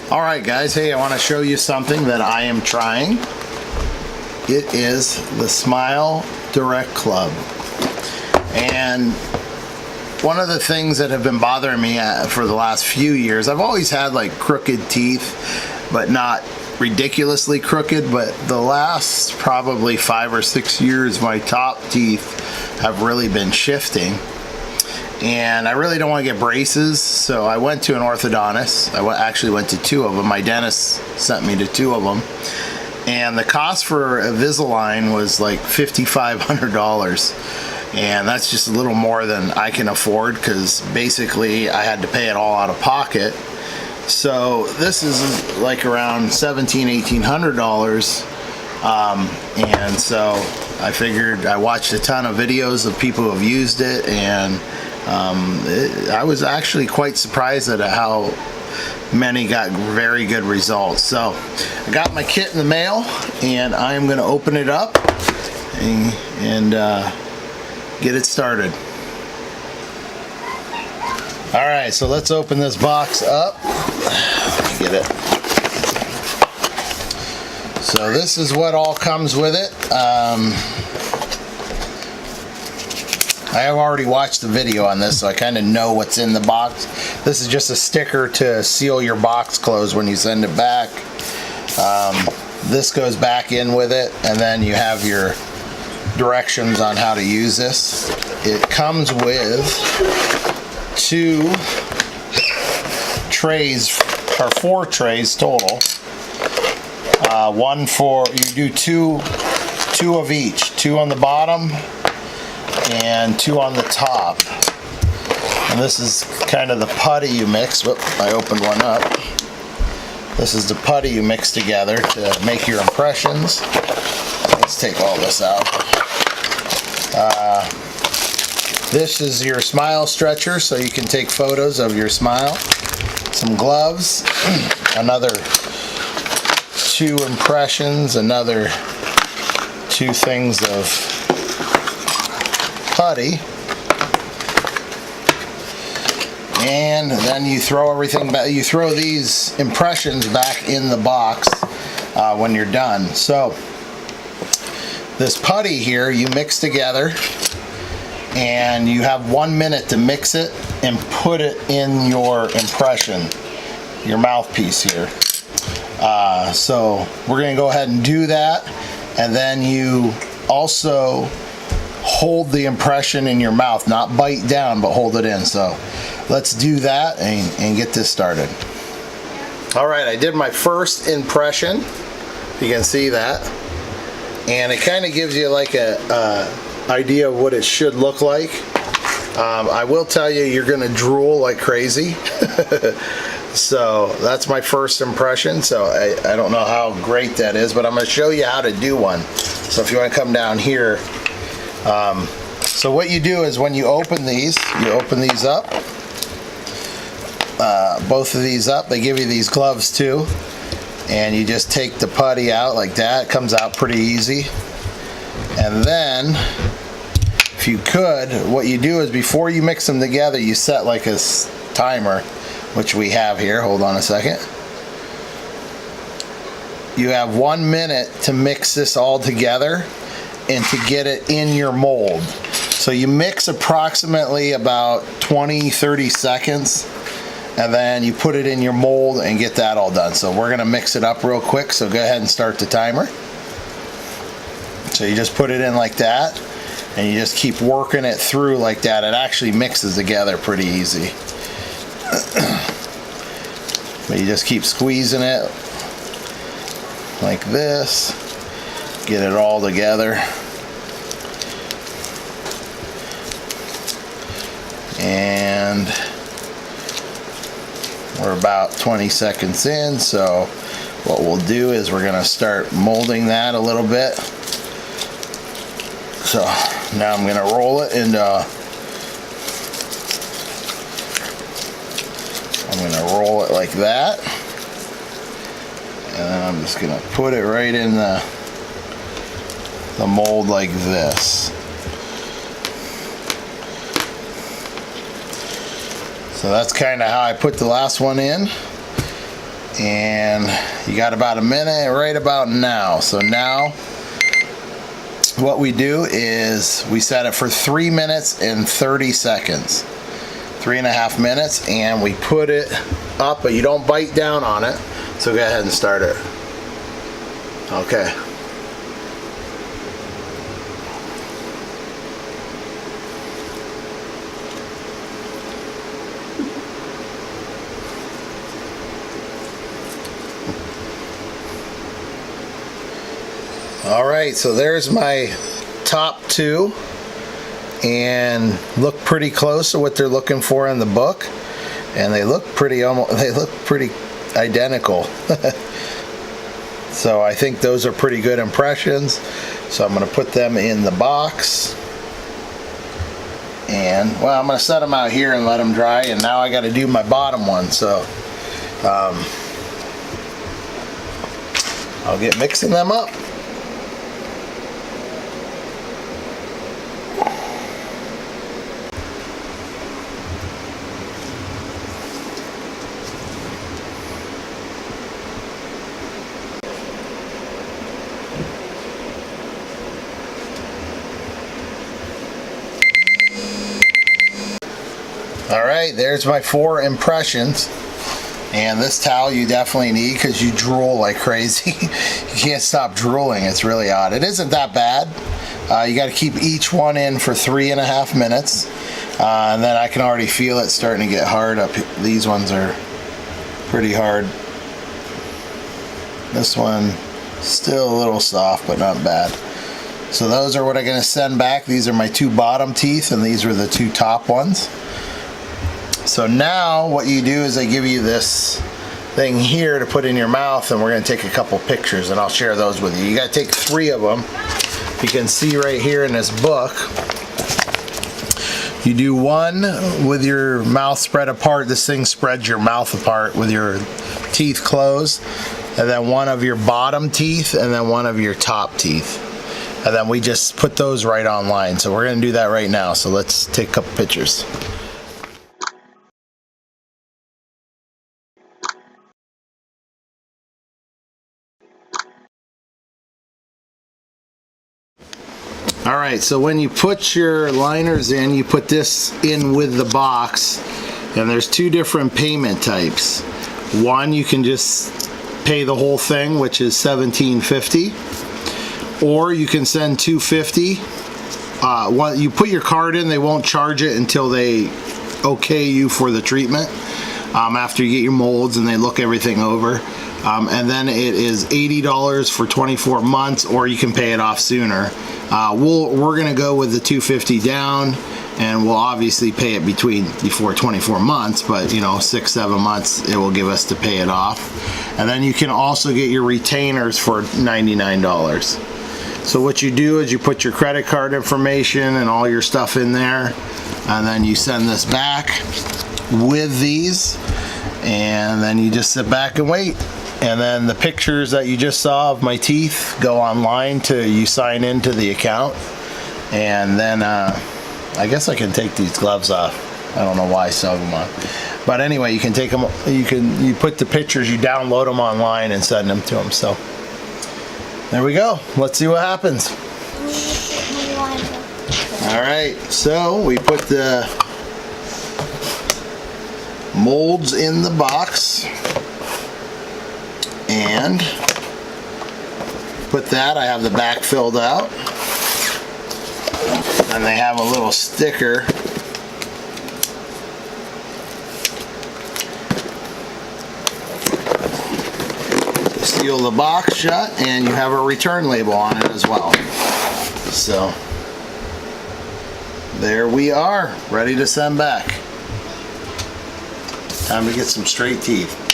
Alright guys, hey, I want to show you something that I am trying. It is the Smile Direct Club. And one of the things that have been bothering me for the last few years, I've always had like crooked teeth, but not ridiculously crooked, but the last probably 5 or 6 years my top teeth have really been shifting. And I really don't want to get braces, so I went to an orthodontist. I actually went to 2 of them. My dentist sent me to 2 of them. And the cost for Invisalign was like $5,500. And that's just a little more than I can afford, because basically I had to pay it all out of pocket. So this is like around $1,700–1,800. And so I figured, I watched a ton of videos of people who have used it, and I was actually quite surprised at how many got very good results. So I got my kit in the mail, and I'm going to open it up and get it started. Alright, so let's open this box up. Get it. So this is what all comes with it. I have already watched the video on this, so I kind of know what's in the box. This is just a sticker to seal your box closed when you send it back. This goes back in with it, and then you have your directions on how to use this. It comes with 2 trays, or 4 trays total. One for, you do two of each, 2 on the bottom and 2 on the top. And this is kind of the putty you mix. Whoop, I opened one up. This is the putty you mix together to make your impressions. Let's take all this out. This is your smile stretcher, so you can take photos of your smile. Some gloves, another 2 impressions, another 2 things of putty, and then you throw everything back. You throw these impressions back in the box when you're done. So this putty here you mix together, and you have 1 minute to mix it and put it in your impression, your mouthpiece here. So we're going to go ahead and do that, and then you also hold the impression in your mouth, not bite down, but hold it in. So let's do that and get this started. Alright, I did my first impression. You can see that, and it kind of gives you like a idea of what it should look like. I will tell you, you're gonna drool like crazy. So that's my first impression. So I don't know how great that is, but I'm going to show you how to do one. So if you want to come down here, so what you do is when you open these up, both of these up. They give you these gloves too, and you just take the putty out like that. It comes out pretty easy. And then if you could, what you do is before you mix them together, you set like a timer, which we have here. Hold on a second. You have 1 minute to mix this all together and to get it in your mold. So you mix approximately about 20–30 seconds, and then you put it in your mold and get that all done. So we're gonna mix it up real quick, so go ahead and start the timer. So you just put it in like that, and you just keep working it through like that. It actually mixes together pretty easy. But you just keep squeezing it like this, get it all together, and we're about 20 seconds in. So what we'll do is we're gonna start molding that a little bit. So now I'm gonna roll it into, I'm going to roll it like that, and then I'm just going to put it right in the mold like this. So that's kind of how I put the last one in. And you got about a minute right about now. So now what we do is we set it for 3 minutes and 30 seconds. 3.5 minutes, and we put it up, but you don't bite down on it. So go ahead and start it. Okay. All right, so there's my top two, and look pretty close to what they're looking for in the book, and they look pretty identical. So I think those are pretty good impressions. So I'm going to put them in the box, and well, I'm going to set them out here and let them dry, and now I got to do my bottom one. So I'll get mixing them up. Alright, there's my 4 impressions. And this towel you definitely need because you drool like crazy. You can't stop drooling. It's really odd. It isn't that bad. You got to keep each one in for 3.5 minutes. And then I can already feel it starting to get hard up. These ones are pretty hard. This one still a little soft, but not bad. So those are what I'm going to send back. These are my 2 bottom teeth, and these were the 2 top ones. So now what you do is I give you this thing here to put in your mouth, and we're going to take a couple pictures, and I'll share those with you. You got to take 3 of them. You can see right here in this book, you do one with your mouth spread apart. This thing spreads your mouth apart with your teeth closed, and then one of your bottom teeth, and then one of your top teeth. And then we just put those right online. So we're going to do that right now. So let's take a couple pictures. Alright, so when you put your liners in, you put this in with the box, and there's 2 different payment types. One, you can just pay the whole thing, which is $17.50, or you can send $250. You put your card in, they won't charge it until they okay you for the treatment, after you get your molds and they look everything over. And then it is $80 for 24 months, or you can pay it off sooner. We're going to go with the $250 down, and we'll obviously pay it before 24 months, but you know, 6-7 months it will give us to pay it off. And then you can also get your retainers for $99. So what you do is you put your credit card information and all your stuff in there, and then you send this back with these, and then you just sit back and wait. And then the pictures that you just saw of my teeth go online you sign into the account. And then I guess I can take these gloves off. I don't know why I still have them on. But anyway, you can take them, you put the pictures, you download them online and send them to them. So there we go. Let's see what happens. Alright, so we put the molds in the box. And put that, I have the back filled out, and they have a little sticker to seal the box shut, and you have a return label on it as well. So there we are, ready to send back. Time to get some straight teeth.